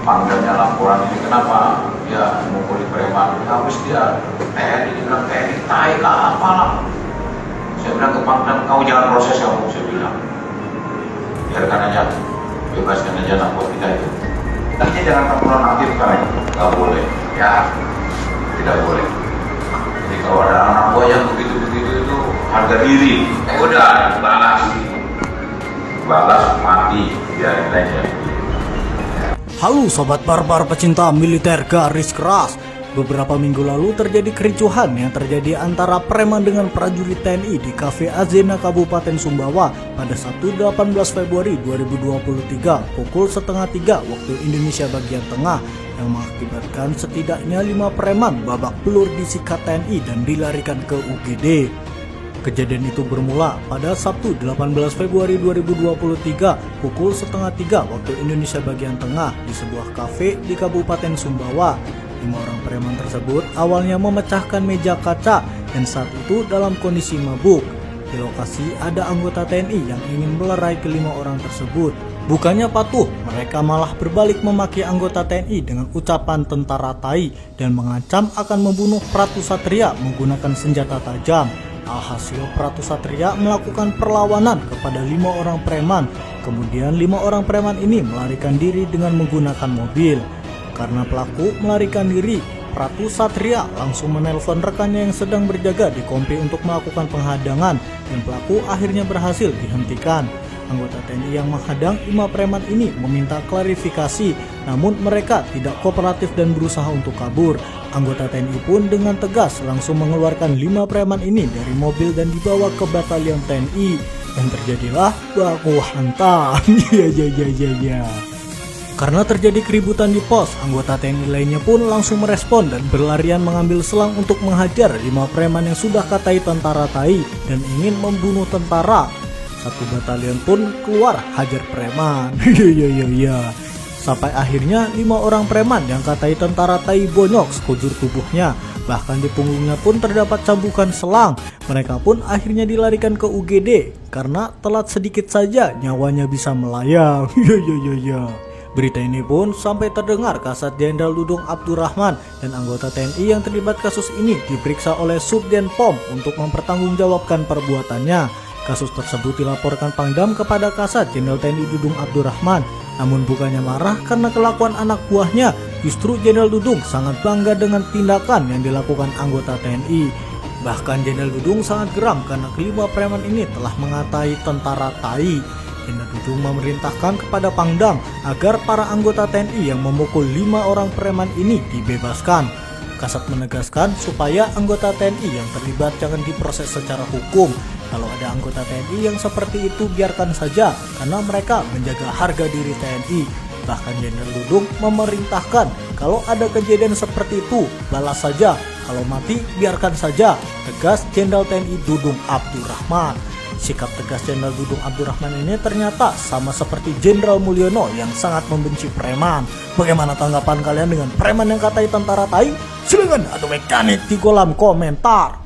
Pangdamnya laporan ini kenapa dia memukuli preman? Habis dia TNI, dia bilang TNI, tai lah apalah. Saya bilang ke Pangdam, kau jangan proses kamu, saya bilang. Biarkan aja, bebaskan aja narkotika itu. Tapi jangan nonaktifkan aja, nggak boleh. Ya, tidak boleh. Jadi kalau ada anak buah yang begitu-begitu itu harga diri, udah balas mati, biarin aja. Halo sobat barbar pecinta militer garis keras. Beberapa minggu lalu terjadi kericuhan yang terjadi antara preman dengan prajurit TNI di Cafe Azena Kabupaten Sumbawa pada Sabtu 18 Februari 2023 pukul setengah 3 waktu Indonesia bagian tengah yang mengakibatkan setidaknya 5 preman babak belur disikat TNI dan dilarikan ke UGD. Kejadian itu bermula pada Sabtu 18 Februari 2023 pukul setengah 3 waktu Indonesia bagian tengah di sebuah kafe di Kabupaten Sumbawa. 5 orang preman tersebut awalnya memecahkan meja kaca dan saat itu dalam kondisi mabuk. Di lokasi ada anggota TNI yang ingin melerai kelima orang tersebut. Bukannya patuh, mereka malah berbalik memaki anggota TNI dengan ucapan tentara tai dan mengancam akan membunuh Pratu Satria menggunakan senjata tajam. Alhasil Pratu Satria melakukan perlawanan kepada 5 orang preman. Kemudian 5 orang preman ini melarikan diri dengan menggunakan mobil. Karena pelaku melarikan diri, Pratu Satria langsung menelpon rekannya yang sedang berjaga di kompi untuk melakukan penghadangan dan pelaku akhirnya berhasil dihentikan. Anggota TNI yang menghadang 5 preman ini meminta klarifikasi, namun mereka tidak kooperatif dan berusaha untuk kabur. Anggota TNI pun dengan tegas langsung mengeluarkan 5 preman ini dari mobil dan dibawa ke batalion TNI. Dan terjadilah baku hantam. Ya. Karena terjadi keributan di pos, anggota TNI lainnya pun langsung merespon dan berlarian mengambil selang untuk menghajar 5 preman yang sudah katai tentara tai dan ingin membunuh tentara. Satu batalion pun keluar hajar preman. Ya. Sampai akhirnya 5 orang preman yang katai tentara tai bonyok sekujur tubuhnya. Bahkan di punggungnya pun terdapat cambukan selang. Mereka pun akhirnya dilarikan ke UGD karena telat sedikit saja nyawanya bisa melayang. Ya. Berita ini pun sampai terdengar Kasat Jenderal Dudung Abdurrahman dan anggota TNI yang terlibat kasus ini diperiksa oleh Subden POM untuk mempertanggungjawabkan perbuatannya. Kasus tersebut dilaporkan Pangdam kepada Kasat Jenderal TNI Dudung Abdurrahman. Namun bukannya marah karena kelakuan anak buahnya, justru Jenderal Dudung sangat bangga dengan tindakan yang dilakukan anggota TNI. Bahkan Jenderal Dudung sangat geram karena kelima preman ini telah mengatai tentara tai. Jenderal Dudung memerintahkan kepada Pangdam agar para anggota TNI yang memukul 5 orang preman ini dibebaskan. Kasat menegaskan supaya anggota TNI yang terlibat jangan diproses secara hukum. Kalau ada anggota TNI yang seperti itu biarkan saja karena mereka menjaga harga diri TNI. Bahkan Jenderal Dudung memerintahkan kalau ada kejadian seperti itu balas saja. Kalau mati biarkan saja. Tegas Jenderal TNI Dudung Abdurrahman. Sikap tegas Jenderal Dudung Abdurrahman ini ternyata sama seperti Jenderal Mulyono yang sangat membenci preman. Bagaimana tanggapan kalian dengan preman yang katai tentara tai? Silakan atau mekanik di kolom komentar.